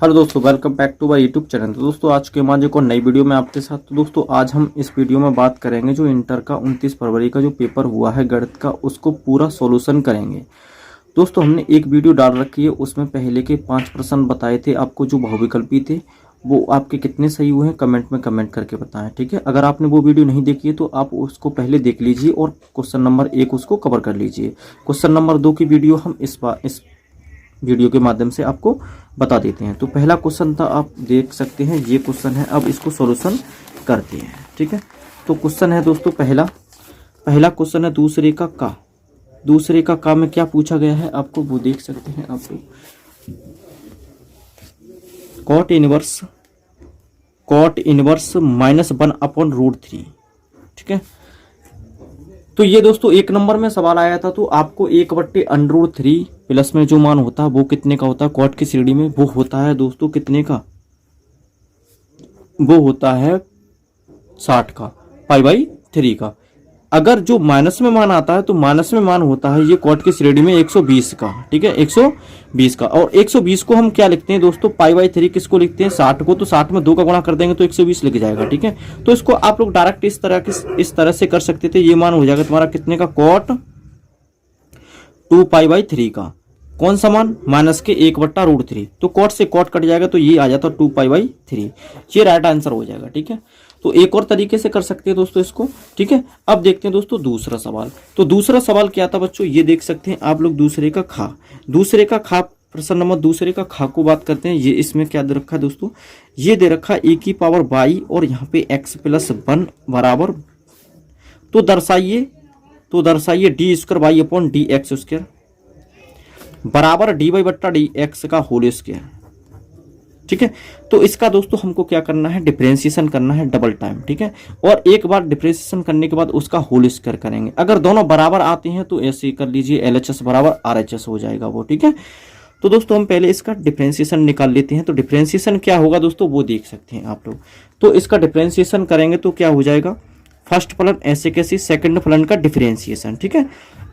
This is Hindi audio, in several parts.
हेलो दोस्तों, welcome back to my YouTube channel. तो दोस्तों आज के हमारे को नई वीडियो में आपके साथ। तो दोस्तों आज हम इस वीडियो में बात करेंगे जो इंटर का 29 फरवरी का जो पेपर हुआ है गणित का, उसको पूरा सॉल्यूशन करेंगे। दोस्तों हमने एक वीडियो डाल रखी है, उसमें पहले के 5 प्रश्न बताए थे आपको जो बहुविकल्पी थे, वो आपके कितने सही हुए हैं कमेंट में कमेंट करके बताएं। ठीक है, अगर आपने वो वीडियो नहीं देखी है तो आप उसको पहले देख लीजिए और क्वेश्चन नंबर 1 उसको कवर कर लीजिए। क्वेश्चन नंबर 2 की वीडियो हम इस वीडियो के माध्यम से आपको बता देते हैं। तो पहला क्वेश्चन था, आप देख सकते हैं ये क्वेश्चन है। अब इसको सॉल्यूशन करते हैं। ठीक है, तो क्वेश्चन है दोस्तों पहला क्वेश्चन है दूसरे का का में क्या पूछा गया है आपको वो देख सकते हैं आप लोग। Cot inverse -1/√3। ठीक है, तो ये दोस्तों एक नंबर में सवाल आया था। तो आपको 1/√3 प्लस में जो मान होता है वो कितने का होता है कॉट की श्रेणी में, वो होता है दोस्तों कितने का, वो होता है 60 का, π/3 का। अगर जो माइनस में मान आता है तो माइनस में मान होता है ये कॉट की श्रेणी में 120 का। ठीक है, 120 का। और 120 को हम क्या लिखते हैं दोस्तों, π/3 किसको लिखते हैं, 60 को। तो 60 में 2 का गुणा कर देंगे तो 120 लिख जाएगा। ठीक है, तो इसको आप लोग डायरेक्ट इस तरह से कर सकते थे। ये मान हो जाएगा तुम्हारा कितने का, कॉट 2π/3 का। कौन सा मान, माइनस के 1/√3। तो कॉट से कॉट कट जाएगा तो ये आ जाता 2π/3। ये राइट आंसर हो जाएगा। ठीक है, तो एक और तरीके से कर सकते हैं दोस्तों इसको। ठीक है, अब देखते हैं दोस्तों दूसरा सवाल। तो दूसरा सवाल क्या था बच्चों, ये देख सकते हैं आप लोग, दूसरे का खा प्रश्न नंबर दूसरे का खा को बात करते हैं। ये इसमें क्या दे रखा है दोस्तों, ये दे रखा है e⁻y और यहाँ पे x+1 बराबर, तो दर्शाइए d²y/dx² बराबर dy/dx का होल स्क्वायर। ठीक है, तो इसका दोस्तों हमको क्या करना है, डिफरेंशिएशन करना है डबल टाइम। ठीक है, और एक बार डिफरेंशिएशन करने के बाद उसका होल स्क्वायर करेंगे। अगर दोनों बराबर आते हैं तो ऐसे ही कर लीजिए, LHS बराबर RHS हो जाएगा वो। ठीक है, तो दोस्तों हम पहले इसका डिफरेंशिएशन निकाल लेते हैं। तो डिफरेंशिएशन क्या होगा दोस्तों वो देख सकते हैं आप लोग। तो इसका डिफरेंशिएशन करेंगे तो क्या हो जाएगा, फर्स्ट फलन ऐसे कैसे, सेकंड फलन का डिफरेंशिएशन। ठीक है,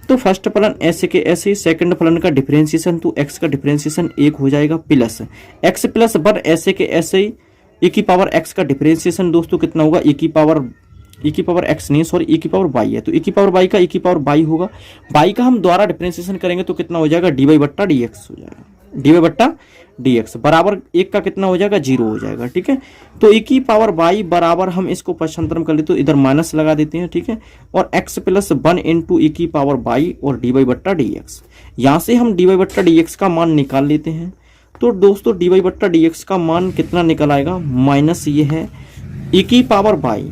तो फर्स्ट फलन ऐसे के ऐसे, सेकंड फलन का डिफरेंशिएशन, तो x का डिफरेंशिएशन 1 हो जाएगा, प्लस x+1 ऐसे के ऐसे ही e⁻x का डिफरेंशिएशन दोस्तों कितना होगा, e⁻x नहीं सॉरी e⁻y है, तो e⁻y का e⁻y होगा। y का हम द्वारा डिफरेंशिएशन करेंगे तो कितना हो जाएगा, dy/dx हो जाएगा, dy/dx बराबर 1 का कितना हो जाएगा, 0 हो जाएगा। ठीक है, तो e⁻y बराबर हम इसको पक्षांतरण कर लेते तो इधर माइनस लगा देते हैं। ठीक है, और x+1 इंटू e⁻y और dy/dx, यहाँ से हम dy/dx का मान निकाल लेते हैं। तो दोस्तों dy/dx का मान कितना निकल आएगा, माइनस ये है e⁻y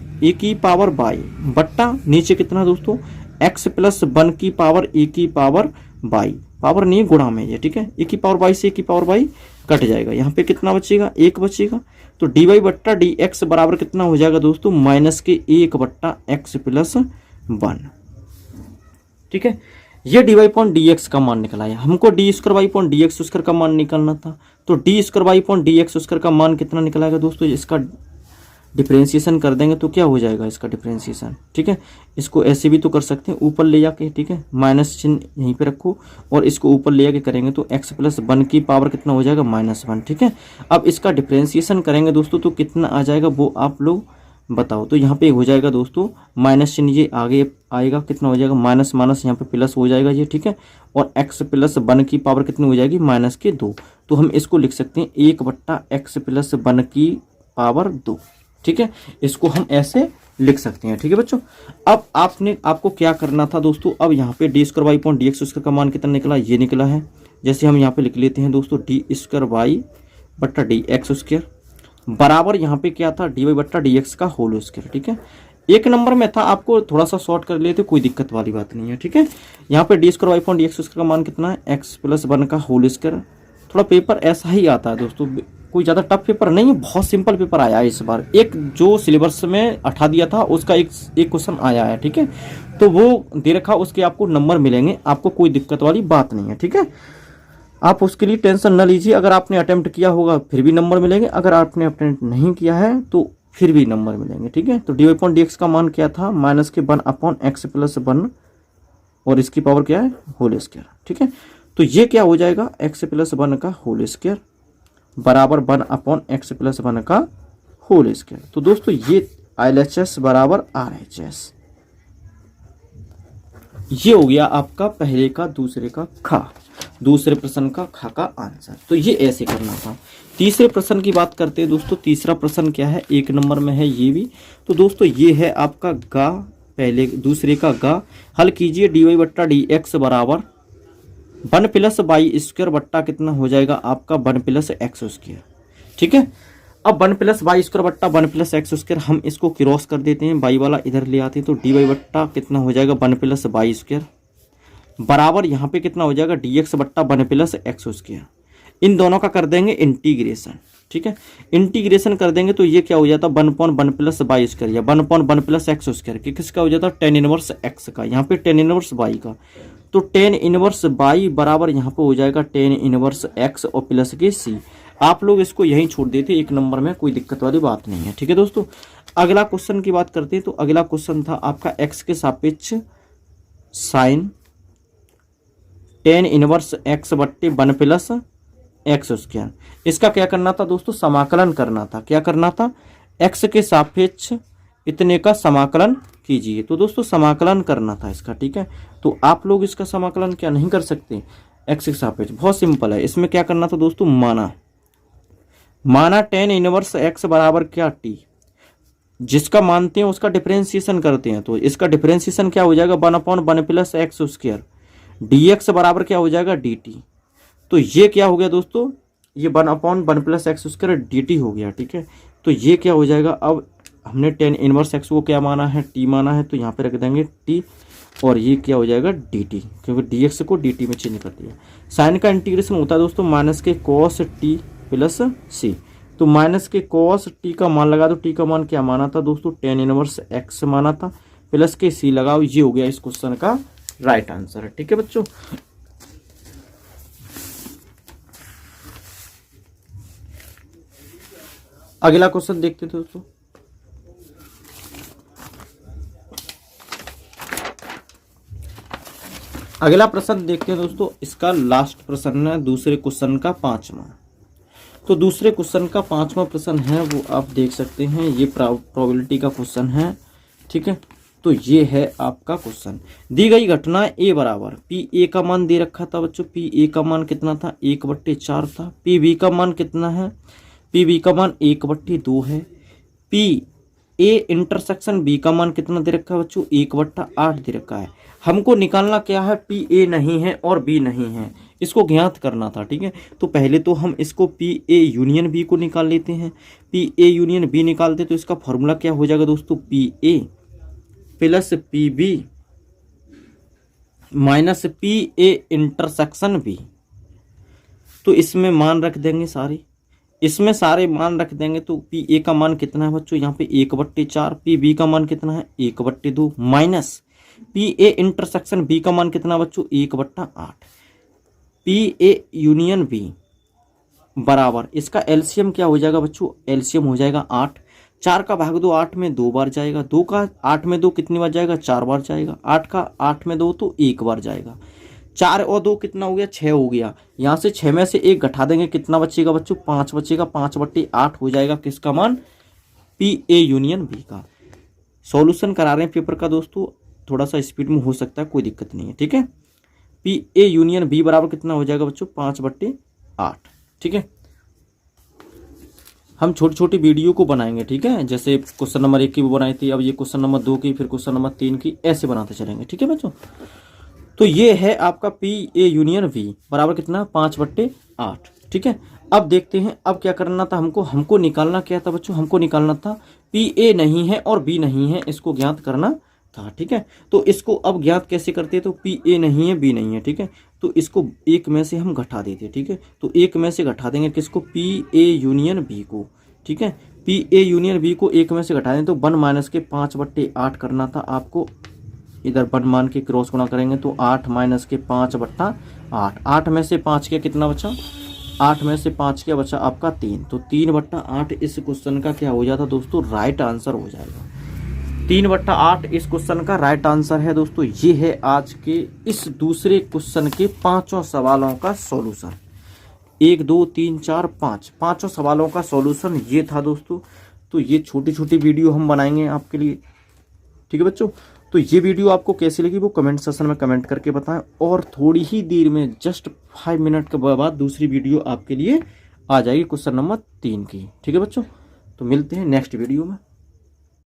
बट्टा नीचे कितना दोस्तों, x+1 की पावर e⁻y, पावर नहीं गुणा में ये। ठीक है, e⁻y से e⁻y कट जाएगा, यहाँ पे कितना बचेगा, 1 बचेगा। तो dy/dx बराबर कितना हो जाएगा दोस्तों, माइनस के 1/x+1। ठीक है, ये dy/dx का मान निकला है। हमको d²y/dx² का मान निकालना था। तो d²y/dx² का मान कितना निकलाएगा दोस्तों, इसका डिफरेंशिएशन कर देंगे तो क्या हो जाएगा इसका डिफरेंशिएशन। ठीक है, इसको ऐसे भी तो कर सकते हैं ऊपर ले जाके। ठीक है, माइनस चिन्ह यहीं पे रखो और इसको ऊपर ले जाके करेंगे तो x+1 की पावर कितना हो जाएगा, -1। ठीक है, अब इसका डिफरेंशिएशन करेंगे दोस्तों तो कितना आ जाएगा वो आप लोग बताओ। तो यहाँ पे हो जाएगा दोस्तों माइनस चिन्ह ये आगे आएगा, कितना हो जाएगा, माइनस माइनस यहाँ पे प्लस हो जाएगा ये। ठीक है, और x+1 की पावर कितनी हो जाएगी, -2। तो हम इसको लिख सकते हैं 1/x+1 की पावर 2। ठीक है, इसको हम ऐसे लिख सकते हैं। ठीक है बच्चों, अब आपको क्या करना था दोस्तों, अब यहाँ पे d²y/dx² का मान कितना निकला, ये निकला है। जैसे हम यहाँ पे लिख लेते हैं दोस्तों d²y/dx² बराबर यहाँ पे क्या था, dy/dx का होल स्क्वायर। ठीक है, एक नंबर में था, आपको थोड़ा सा शॉर्ट कर लेते, कोई दिक्कत वाली बात नहीं है। ठीक है, यहाँ पे d²y/dx² का मान कितना है, x+1 का होल स्क्वायर। थोड़ा पेपर ऐसा ही आता है दोस्तों, कोई ज़्यादा टफ पेपर नहीं है, बहुत सिंपल पेपर आया है इस बार। एक जो सिलेबस में हटा दिया था उसका एक क्वेश्चन आया है। ठीक है, तो वो दे रखा, उसके आपको नंबर मिलेंगे, आपको कोई दिक्कत वाली बात नहीं है। ठीक है, आप उसके लिए टेंशन न लीजिए। अगर आपने अटेम्प्ट किया होगा फिर भी नंबर मिलेंगे, अगर आपने अटेम्प्ट नहीं किया है तो फिर भी नंबर मिलेंगे। ठीक है, तो dy/dx का मान क्या था, -1/x+1 और इसकी पावर क्या है, होल स्क्वायर। ठीक है, तो ये क्या हो जाएगा, x+1 का होल स्क्वायर बराबर 1/x+1 का होल स्क्वायर। तो दोस्तों ये LHS बराबर RHS, ये हो गया आपका पहले का दूसरे का खा, दूसरे प्रश्न का खा का आंसर। तो ये ऐसे करना था। तीसरे प्रश्न की बात करते हैं दोस्तों। तीसरा प्रश्न क्या है, 1 नंबर में है ये भी। तो दोस्तों ये है आपका गा, पहले दूसरे का गा। हल कीजिए dy/dx बराबर 1+y² बट्टा कितना हो जाएगा आपका 1+x²। ठीक है, अब 1+y² बट्टा 1+x² हम इसको क्रॉस कर देते हैं, y वाला इधर ले आते हैं, तो dy बट्टा कितना हो जाएगा 1+y² बराबर यहाँ पे कितना हो जाएगा dx बट्टा 1+x²। इन दोनों का कर देंगे इंटीग्रेशन। ठीक है, इंटीग्रेशन कर देंगे तो ये क्या हो जाता है 1/1+y² या 1/1+x², कि किसका हो जाता है tan इनवर्स x का, यहाँ पे tan इनवर्स y का। तो tan इनवर्स y बराबर यहाँ पे हो जाएगा tan इनवर्स x और प्लस के c। आप लोग इसको यहीं छोड़ देते 1 नंबर में, कोई दिक्कत वाली बात नहीं है। ठीक है दोस्तों, अगला क्वेश्चन की बात करते हैं। तो अगला क्वेश्चन था आपका x के सापेक्ष साइन tan इनवर्स x बट्टे 1+x²। इसका क्या करना था दोस्तों, समाकलन करना था। क्या करना था, x के सापेक्ष इतने का समाकलन कीजिए। तो दोस्तों समाकलन करना था इसका। ठीक है, तो आप लोग इसका समाकलन क्या नहीं कर सकते x के सापेक्ष, बहुत सिंपल है। इसमें क्या करना था दोस्तों, माना tan इनवर्स x बराबर क्या t, जिसका मानते हैं उसका डिफरेंशिएशन करते हैं। तो इसका डिफरेंशिएशन क्या हो जाएगा 1/1+x², dx बराबर क्या हो जाएगा dt। तो ये क्या हो गया दोस्तों, ये 1/1+x² dt हो गया। ठीक है, तो ये क्या हो जाएगा, अब हमने tan इनवर्स x को क्या माना है, t माना है, तो यहाँ पे रख देंगे t, और ये क्या हो जाएगा dt, क्योंकि dx को dt में चेंज कर दिया। साइन का इंटीग्रेशन होता है दोस्तों माइनस के cos t प्लस c। तो माइनस के cos t का मान लगा दो, t का मान क्या माना था दोस्तों tan इनवर्स x माना था, प्लस के c लगाओ। ये हो गया इस क्वेश्चन का राइट आंसर है। ठीक है बच्चों, अगला क्वेश्चन देखते थे दोस्तों। अगला प्रश्न देखते हैं दोस्तों, इसका लास्ट प्रश्न है दूसरे क्वेश्चन का 5वां। तो दूसरे क्वेश्चन का 5वां प्रश्न है वो आप देख सकते हैं, ये प्रोबेबिलिटी का क्वेश्चन है। ठीक है, तो ये है आपका क्वेश्चन। दी गई घटना ए बराबर PA का मान दे रखा था बच्चों, PA का मान कितना था 1/4 था। PB का मान कितना है, PB का मान 1/2 है। PA इंटरसेक्शन B का मान कितना दे रखा है बच्चों 1/8 दे रखा है। हमको निकालना क्या है, PA नहीं है और B नहीं है, इसको ज्ञात करना था। ठीक है, तो पहले तो हम इसको PA यूनियन B को निकाल लेते हैं। PA यूनियन B निकालते तो इसका फॉर्मूला क्या हो जाएगा दोस्तों, PA plus PB minus PA intersection B। तो इसमें मान रख देंगे सारे, इसमें सारे मान रख देंगे। तो PA का मान कितना है बच्चों यहाँ पे 1/4, PB का मान कितना है 1/2 माइनस PA इंटरसेक्शन B का मान कितना बच्चों 1/8। PA यूनियन B बराबर इसका एलसीएम क्या हो जाएगा बच्चों, एलसीएम हो जाएगा 8। 4 का भाग 2 8 में 2 बार जाएगा, 2 का 8 में 2 कितनी बार जाएगा 4 बार जाएगा, 8 का 8 में 2 तो 1 बार जाएगा। 4 और 2 कितना हो गया 6 हो गया। यहाँ से 6 में से 1 घटा देंगे, कितना बचेगा बच्चों 5 बचेगा। 5/8 हो जाएगा किसका मान, PA यूनियन B का। सॉल्यूशन करा रहे हैं पेपर का दोस्तों, थोड़ा सा स्पीड में हो सकता है, कोई दिक्कत नहीं है। ठीक है, PA यूनियन B बराबर कितना हो जाएगा बच्चों 5/8। ठीक है, हम छोटी छोटी वीडियो को बनाएंगे। ठीक है, जैसे क्वेश्चन नंबर 1 की वो बनाई थी, अब ये क्वेश्चन नंबर 2 की, फिर क्वेश्चन नंबर 3 की, ऐसे बनाते चलेंगे। ठीक है बच्चों, तो ये है आपका PA यूनियन B बराबर कितना 5/8। ठीक है, अब देखते हैं अब क्या करना था हमको निकालना क्या था बच्चों, हमको निकालना था PA नहीं है और B नहीं है, इसको ज्ञात करना था। ठीक है, तो इसको अब ज्ञात कैसे करते हैं, तो PA नहीं है B नहीं है। ठीक है, तो इसको एक में से हम घटा देते। ठीक है, तो एक में से घटा देंगे किसको, PA यूनियन B को। ठीक है, PA यूनियन B को एक में से घटा दें तो 1 माइनस के 5/8 करना था आपको। इधर 1 मान के क्रॉस गुणा करेंगे तो 8 माइनस के 5/8। 8 में से 5 के कितना बचा, 8 में से 5 क्या बचा आपका 3। तो 3/8 इस क्वेश्चन का क्या हो जाता दोस्तों, राइट आंसर हो जाएगा। 3/8 इस क्वेश्चन का राइट आंसर है दोस्तों। ये है आज के इस दूसरे क्वेश्चन के 5 सवालों का सॉल्यूशन। 1 2 3 4 5 पांचों सवालों का सॉल्यूशन ये था दोस्तों। तो ये छोटी छोटी वीडियो हम बनाएंगे आपके लिए, ठीक है बच्चों। तो ये वीडियो आपको कैसी लगी वो कमेंट सेक्शन में कमेंट करके बताएं, और थोड़ी ही देर में जस्ट 5 मिनट के बाद दूसरी वीडियो आपके लिए आ जाएगी क्वेश्चन नंबर 3 की, ठीक है बच्चों। तो मिलते हैं नेक्स्ट वीडियो में।